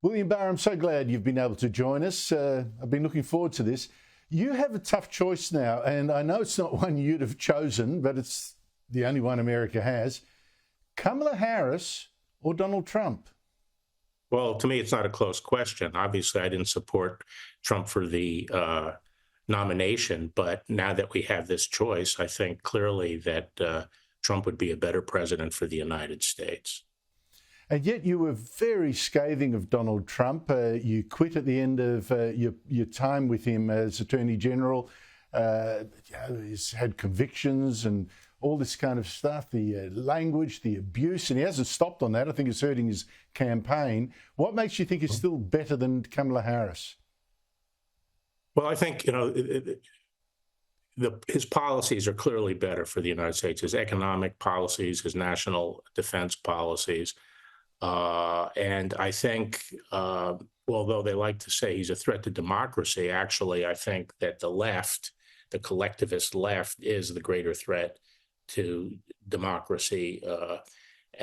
William Barr, I'm so glad you've been able to join us. I've been looking forward to this. You have a tough choice now, and I know it's not one you'd have chosen, but it's the only one America has. Kamala Harris or Donald Trump? Well, to me, it's not a close question. Obviously, I didn't support Trump for the nomination, but now that we have this choice, I think clearly that Trump would be a better president for the United States. And yet you were very scathing of Donald Trump. You quit at the end of your time with him as Attorney General. He's had convictions and all this kind of stuff, the language, the abuse, and he hasn't stopped on that. I think it's hurting his campaign. What makes you think he's still better than Kamala Harris? Well, I think, his policies are clearly better for the United States, his economic policies, his national defense policies. And I think, although they like to say he's a threat to democracy, actually, I think that the left, the collectivist left, is the greater threat to democracy.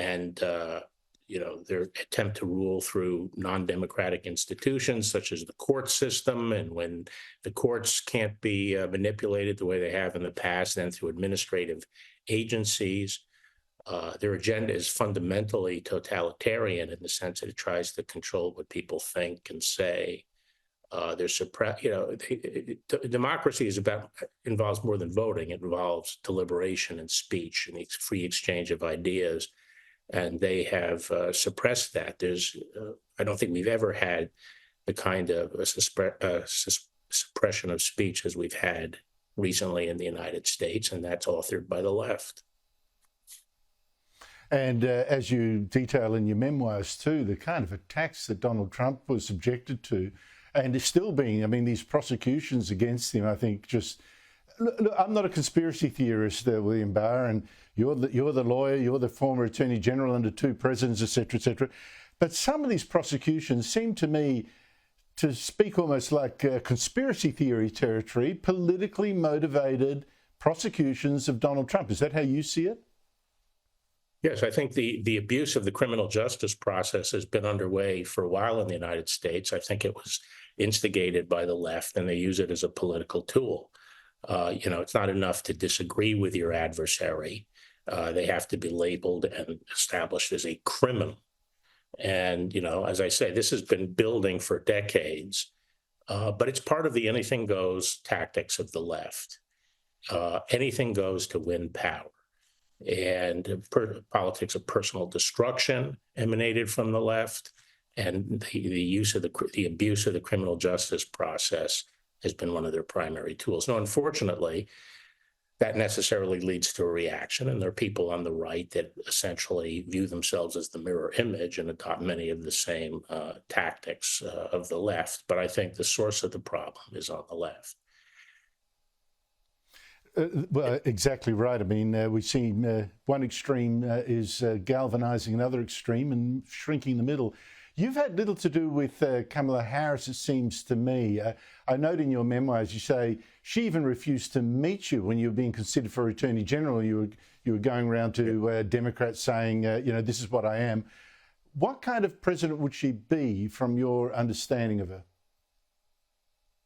Their attempt to rule through non-democratic institutions such as the court system, and when the courts can't be manipulated the way they have in the past, then through administrative agencies. Their agenda is fundamentally totalitarian in the sense that it tries to control what people think and say. Democracy involves more than voting. It involves deliberation and speech and free exchange of ideas. And they have suppressed that. I don't think we've ever had the kind of suppression of speech as we've had recently in the United States, and that's authored by the left. And as you detail in your memoirs too, the kind of attacks that Donald Trump was subjected to and is still being, these prosecutions against him, I think just, look, I'm not a conspiracy theorist, William Barr, and you're the lawyer, you're the former Attorney General under two presidents, et cetera, et cetera. But some of these prosecutions seem to me to speak almost like conspiracy theory territory, politically motivated prosecutions of Donald Trump. Is that how you see it? Yes, I think the abuse of the criminal justice process has been underway for a while in the United States. I think it was instigated by the left, and they use it as a political tool. It's not enough to disagree with your adversary. They have to be labeled and established as a criminal. And, as I say, this has been building for decades, but it's part of the anything goes tactics of the left. Anything goes to win power. And politics of personal destruction emanated from the left, and the abuse of the criminal justice process has been one of their primary tools. Now, unfortunately, that necessarily leads to a reaction, and there are people on the right that essentially view themselves as the mirror image and adopt many of the same tactics of the left. But I think the source of the problem is on the left. Well, exactly right. We've seen one extreme is galvanizing another extreme and shrinking the middle. You've had little to do with Kamala Harris, it seems to me. I note in your memoirs you say she even refused to meet you when you were being considered for Attorney General. You were going around to Democrats saying, this is what I am. What kind of president would she be from your understanding of her?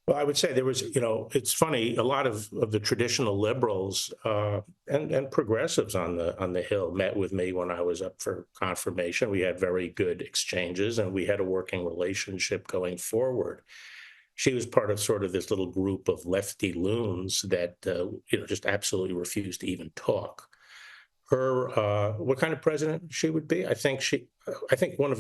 Well, I would say there was, it's funny, a lot of the traditional liberals and progressives on the Hill met with me when I was up for confirmation. We had very good exchanges, and we had a working relationship going forward. She was part of sort of this little group of lefty loons that, just absolutely refused to even talk. What kind of president she would be? I think one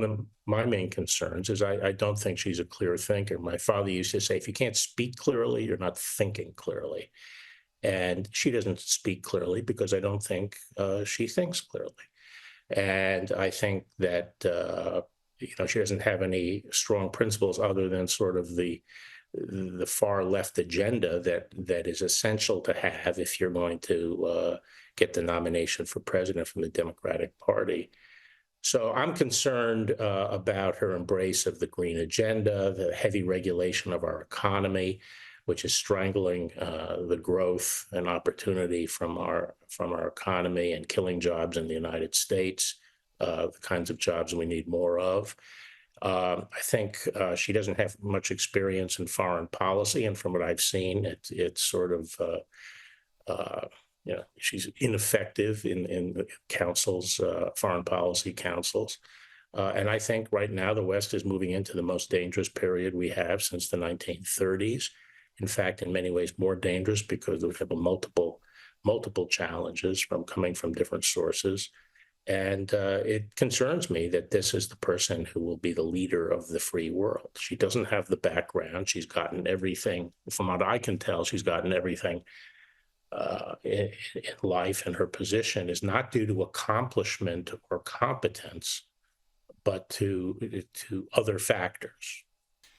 of my main concerns is I don't think she's a clear thinker. My father used to say, if you can't speak clearly, you're not thinking clearly. And she doesn't speak clearly because I don't think she thinks clearly. And I think that, she doesn't have any strong principles other than sort of the far left agenda that is essential to have if you're going to get the nomination for president from the Democratic Party. So I'm concerned about her embrace of the green agenda, the heavy regulation of our economy, which is strangling the growth and opportunity from our economy and killing jobs in the United States. the kinds of jobs we need more of. I think she doesn't have much experience in foreign policy, and from what I've seen, it's sort of she's ineffective in councils, foreign policy councils. And I think right now the West is moving into the most dangerous period we have since the 1930s. In fact, in many ways more dangerous because we have multiple challenges coming from different sources. And it concerns me that this is the person who will be the leader of the free world. She doesn't have the background. She's gotten everything, from what I can tell, she's gotten everything in life, and her position is not due to accomplishment or competence, but to other factors.